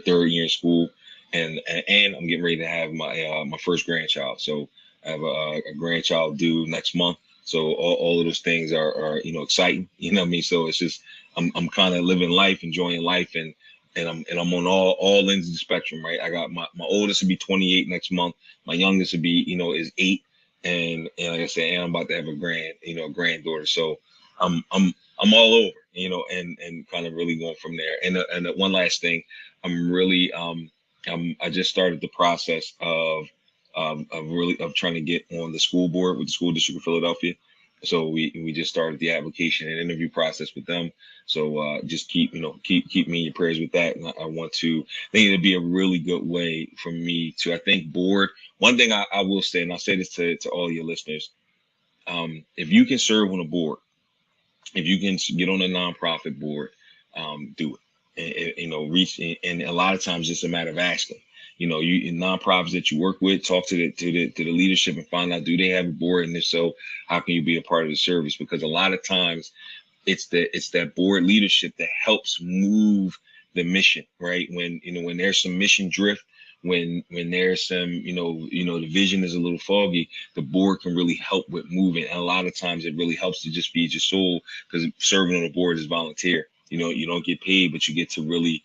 third year in school, and I'm getting ready to have my first grandchild. So I have a grandchild due next month. So all of those things are exciting. You know what I mean? So it's just I'm kind of living life, enjoying life, and I'm on all ends of the spectrum, right? I got my oldest will be 28 next month. My youngest will be is 8, and like I said, and I'm about to have a granddaughter. So I'm all over, and kind of really going from there. And one last thing, I'm really I just started the process of trying to get on the school board with the school district of Philadelphia. So we just started the application and interview process with them. So just keep me in your prayers with that. And I want to think it'd be a really good way for me to, I think, board. One thing I will say, and I'll say this to all your listeners, if you can serve on a board, if you can get on a nonprofit board, do it. Reach, and a lot of times it's a matter of asking. You in nonprofits that you work with, talk to the leadership and find out, do they have a board, and if so, how can you be a part of the service? Because a lot of times it's that board leadership that helps move the mission, right? When there's some mission drift, when there's some the vision is a little foggy, the board can really help with moving. And a lot of times it really helps to just feed your soul, because serving on the board is volunteer. You don't get paid, but you get to really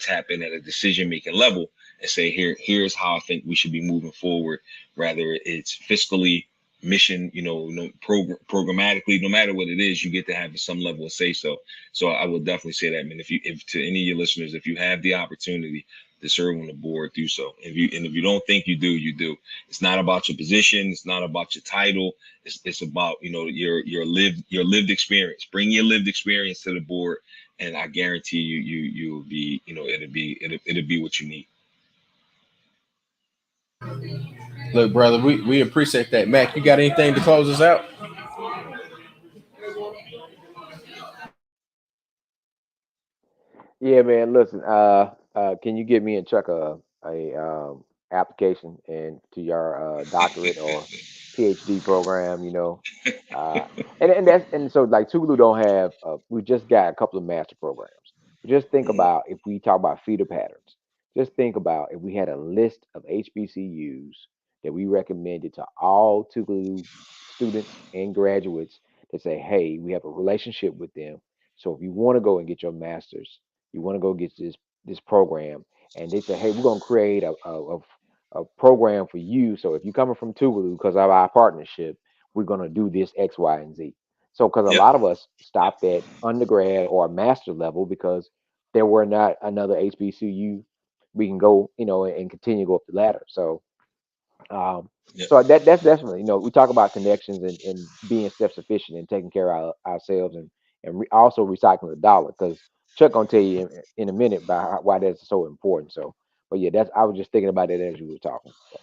tap in at a decision making level and say, here's how I think we should be moving forward. Rather it's fiscally, mission, programmatically, no matter what it is, you get to have some level of say so. So I would definitely say that, man. If to any of your listeners, if you have the opportunity to serve on the board, do so. If you don't think you do, you do. It's not about your position. It's not about your title. It's about your lived experience. Bring your lived experience to the board, and I guarantee you'll be it'll be what you need. Look, brother, we appreciate that. Mac, you got anything to close us out? Yeah, man. Listen, can you get me and Chuck a application and to your doctorate or PhD program? Uh, and so like Tulu don't have. We just got a couple of master programs. Just think Mhm. about if we talk about feeder patterns. Just think about if we had a list of HBCUs that we recommended to all Tougaloo students and graduates that say, hey, we have a relationship with them. So if you want to go and get your master's, you want to go get this program, and they say, hey, we're gonna create a program for you. So if you're coming from Tougaloo because of our partnership, we're gonna do this X, Y, and Z. So because a Yep. lot of us stopped at undergrad or master level because there were not another HBCU we can go, and continue to go up the ladder. So, um, Yep. so that's definitely, we talk about connections and being self-sufficient and taking care of ourselves and also recycling the dollar because Chuck gonna tell you in a minute about why that's so important. So, but yeah, I was just thinking about it as you were talking. So,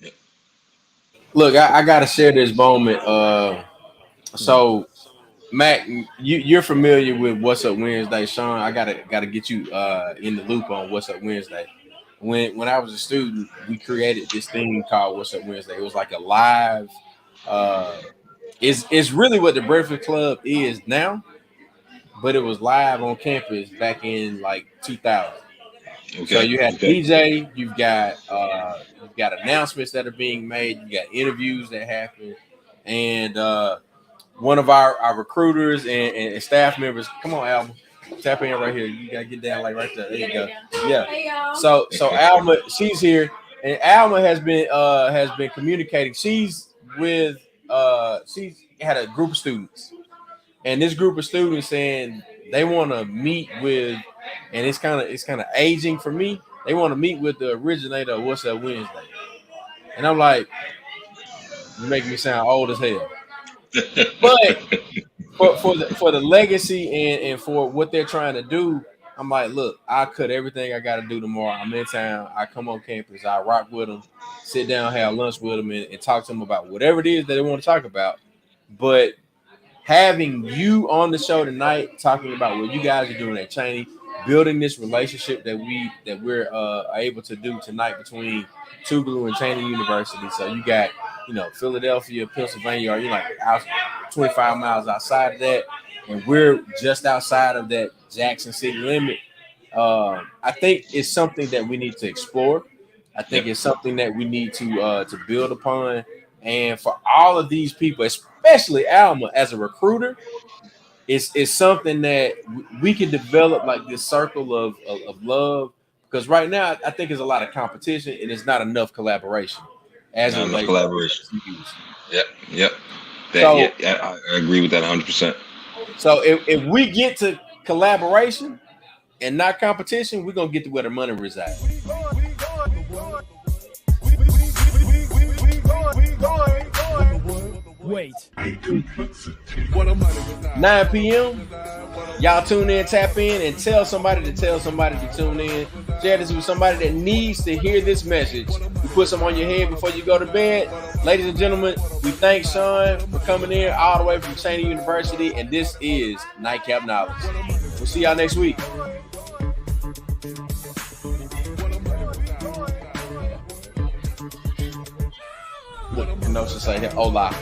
Yep. Look, I gotta share this moment. mhm. So Mac, you're familiar with What's Up Wednesday, Sean. I gotta get you in the loop on What's Up Wednesday. When I was a student, we created this thing called What's Up Wednesday. It was like a live. Uh, it's really what the Breakfast Club is now, but it was live on campus back in like 2000. So Okay. you had a Okay. DJ, you've got announcements that are being made, you got interviews that happen, and one of our recruiters and staff members. Come on, Alma, tap in right here. You gotta get down like right there. There you go. Yeah. So Alma, she's here, and Alma has been communicating. She's with she's had a group of students, and this group of students saying they want to meet with, and it's kind of aging for me. They want to meet with the originator of What's Up Wednesday, and I'm like, you make me sound old as hell, but for the legacy and for what they're trying to do, I'm like, look, I cut everything I got to do tomorrow. I'm in town. I come on campus. I rock with them, sit down, have lunch with them, and talk to them about whatever it is that they want to talk about. But having you on the show tonight, talking about what you guys are doing at Cheyney, building this relationship that we're able to do tonight between Tougaloo and Cheyney University. So you got Philadelphia, Pennsylvania, or you're like out 25 miles outside of that, and we're just outside of that Jackson City limit. I think it's something that we need to explore. I think Yep. it's something that we need to build upon. And for all of these people, especially Alma as a recruiter, it's something that we can develop like this circle of love. Because right now, I think there's a lot of competition and it's not enough collaboration as it Not enough relates to collaboration. HBCUs. Yep. Yep. That. Yeah. So, Yeah. I agree with that 100%. so if we get to collaboration and not competition, we're gonna get to where the money resides. Wait. 9 p.m. Y'all tune in, tap in, and tell somebody to tune in. Share this with somebody that needs to hear this message. You put some on your head before you go to bed. Ladies and gentlemen, we thank Shawn for coming in all the way from Cheyney University, and this is Nightcap Knowledge. We'll see y'all next week. Look, no, she'll say, hola.